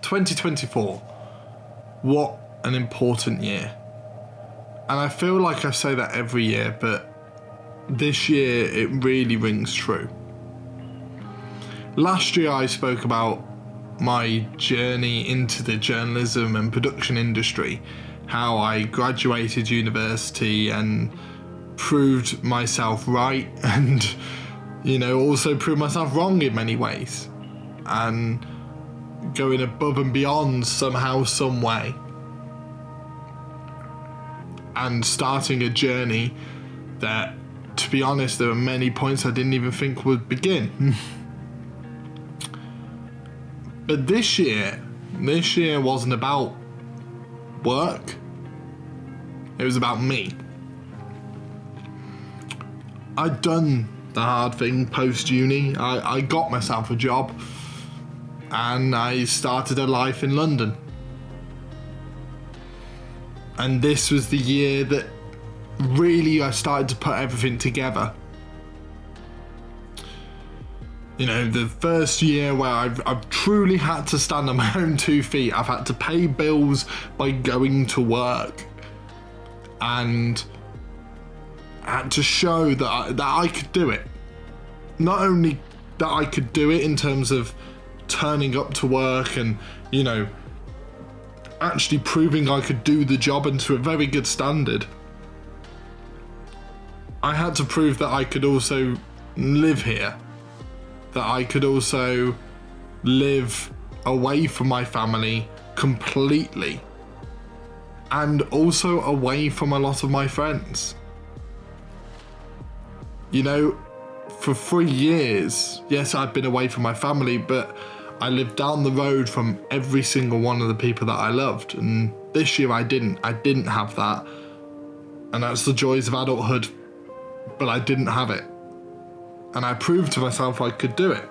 2024. What an important year. And I feel like I say that every year, but this year it really rings true. Last year I spoke about my journey into the journalism and production industry, how I graduated university and proved myself right and, also proved myself wrong in many ways. And going above and beyond somehow, some way. And starting a journey that, to be honest, there were many points I didn't even think would begin. But this year wasn't about work. It was about me. I'd done the hard thing post-uni. I got myself a job and I started a life in London. And this was the year that really I started to put everything together. The first year where I've truly had to stand on my own 2 feet. I've had to pay bills by going to work. And I had to show that I could do it. Not only that I could do it in terms of turning up to work and, actually proving I could do the job and to a very good standard. I had to prove that I could also live here. That I could also live away from my family completely. And also away from a lot of my friends. For 3 years, yes, I've been away from my family, but I lived down the road from every single one of the people that I loved. And this year I didn't have that. And that's the joys of adulthood. But I didn't have it. And I proved to myself I could do it.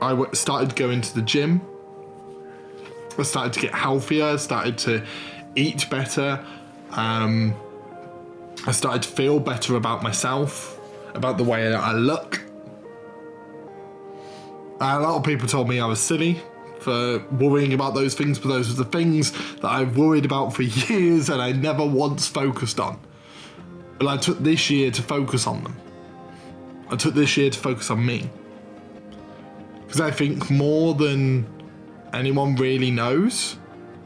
I started going to the gym. I started to get healthier. I started to eat better. I started to feel better about myself, about the way that I look. A lot of people told me I was silly for worrying about those things, but those were the things that I've worried about for years and I never once focused on. But I took this year to focus on them. I took this year to focus on me. Because I think more than anyone really knows,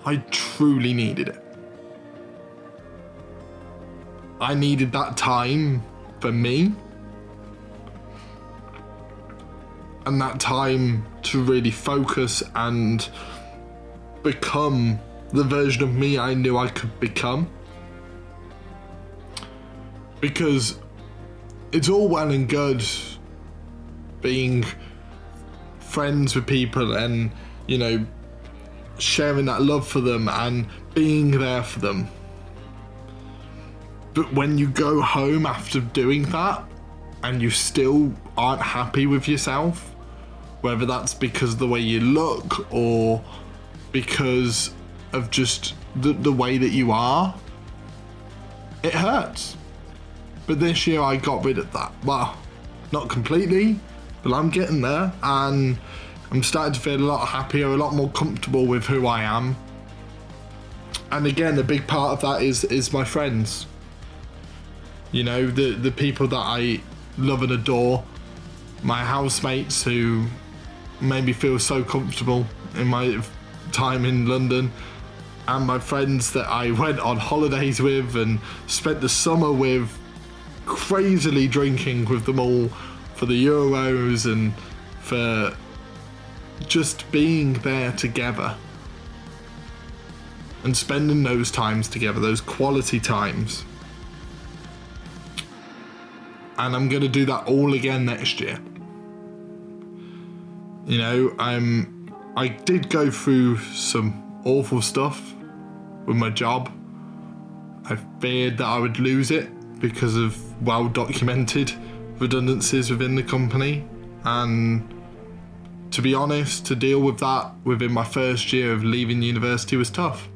I truly needed it. I needed that time for me. And that time to really focus and become the version of me I knew I could become. Because it's all well and good being friends with people and, sharing that love for them and being there for them. But when you go home after doing that and you still aren't happy with yourself, whether that's because of the way you look or because of just the way that you are, it hurts. But this year I got rid of that. Well, not completely, but I'm getting there and I'm starting to feel a lot happier, a lot more comfortable with who I am. And again, a big part of that is my friends. The people that I love and adore, my housemates who made me feel so comfortable in my time in London, and my friends that I went on holidays with and spent the summer with, crazily drinking with them all for the Euros and for just being there together and spending those times together, those quality times. And I'm going to do that all again next year. I did go through some awful stuff with my job. I feared that I would lose it because of well-documented redundancies within the company. And to be honest, to deal with that within my first year of leaving university was tough.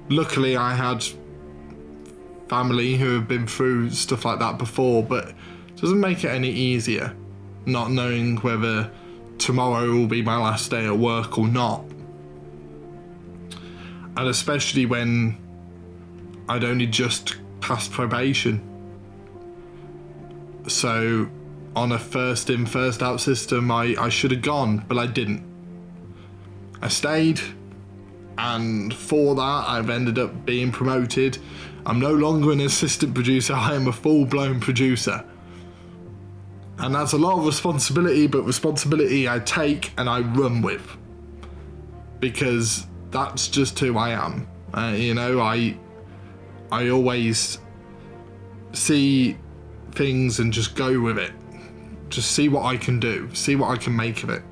Luckily, I had family who have been through stuff like that before, but it doesn't make it any easier not knowing whether tomorrow will be my last day at work or not. And especially when I'd only just passed probation. So on a first in, first out system, I should have gone, but I didn't. I stayed, and for that I've ended up being promoted. I'm no longer an assistant producer, I am a full-blown producer. And that's a lot of responsibility, but responsibility I take and I run with. Because that's just who I am. I always see things and just go with it. Just see what I can do, see what I can make of it.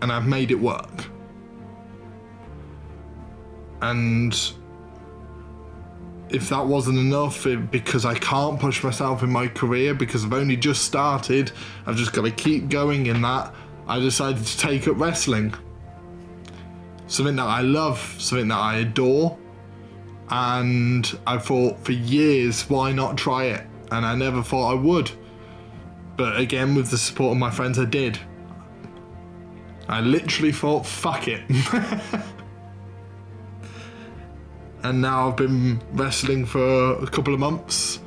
And I've made it work. And if that wasn't enough, because I can't push myself in my career, because I've only just started, I've just got to keep going in that, I decided to take up wrestling. Something that I love, something that I adore, and I thought for years, why not try it? And I never thought I would. But again, with the support of my friends, I did. I literally thought, fuck it. And now I've been wrestling for a couple of months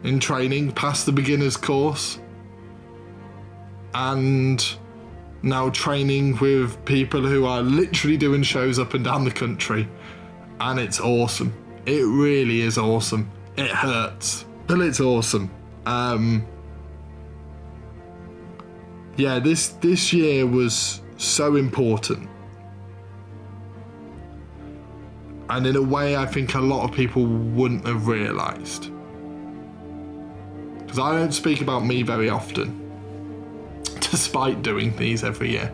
in training, past the beginner's course. And now training with people who are literally doing shows up and down the country. And it's awesome. It really is awesome. It hurts, but it's awesome. Yeah, this year was so important. And in a way, I think a lot of people wouldn't have realised. Because I don't speak about me very often, despite doing these every year.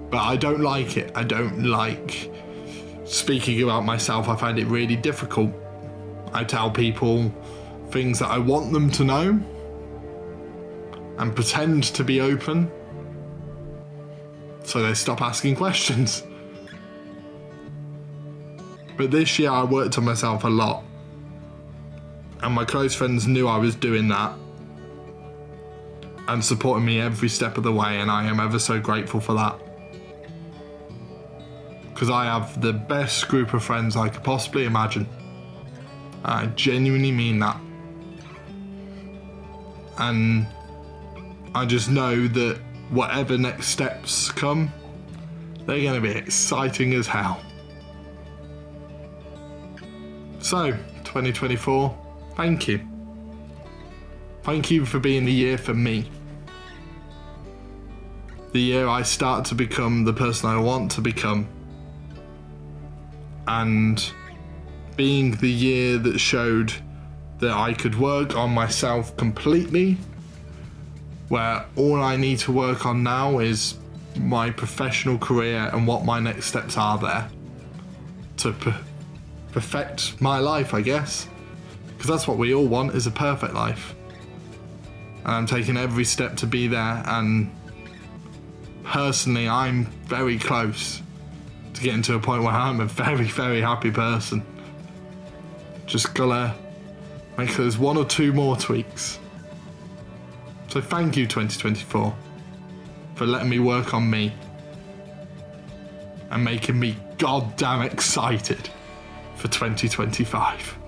But I don't like it. I don't like speaking about myself. I find it really difficult. I tell people things that I want them to know and pretend to be open so they stop asking questions. But this year I worked on myself a lot, and my close friends knew I was doing that and supporting me every step of the way, and I am ever so grateful for that. Because I have the best group of friends I could possibly imagine. I genuinely mean that. And I just know that whatever next steps come, they're going to be exciting as hell. So, 2024, thank you. Thank you for being the year for me. The year I start to become the person I want to become. And being the year that showed that I could work on myself completely, where all I need to work on now is my professional career and what my next steps are there to perfect my life, I guess. Because that's what we all want, is a perfect life. And I'm taking every step to be there, and personally I'm very close to getting to a point where I'm a very, very happy person. Just gotta make those one or two more tweaks. So thank you 2024 for letting me work on me and making me goddamn excited for 2025.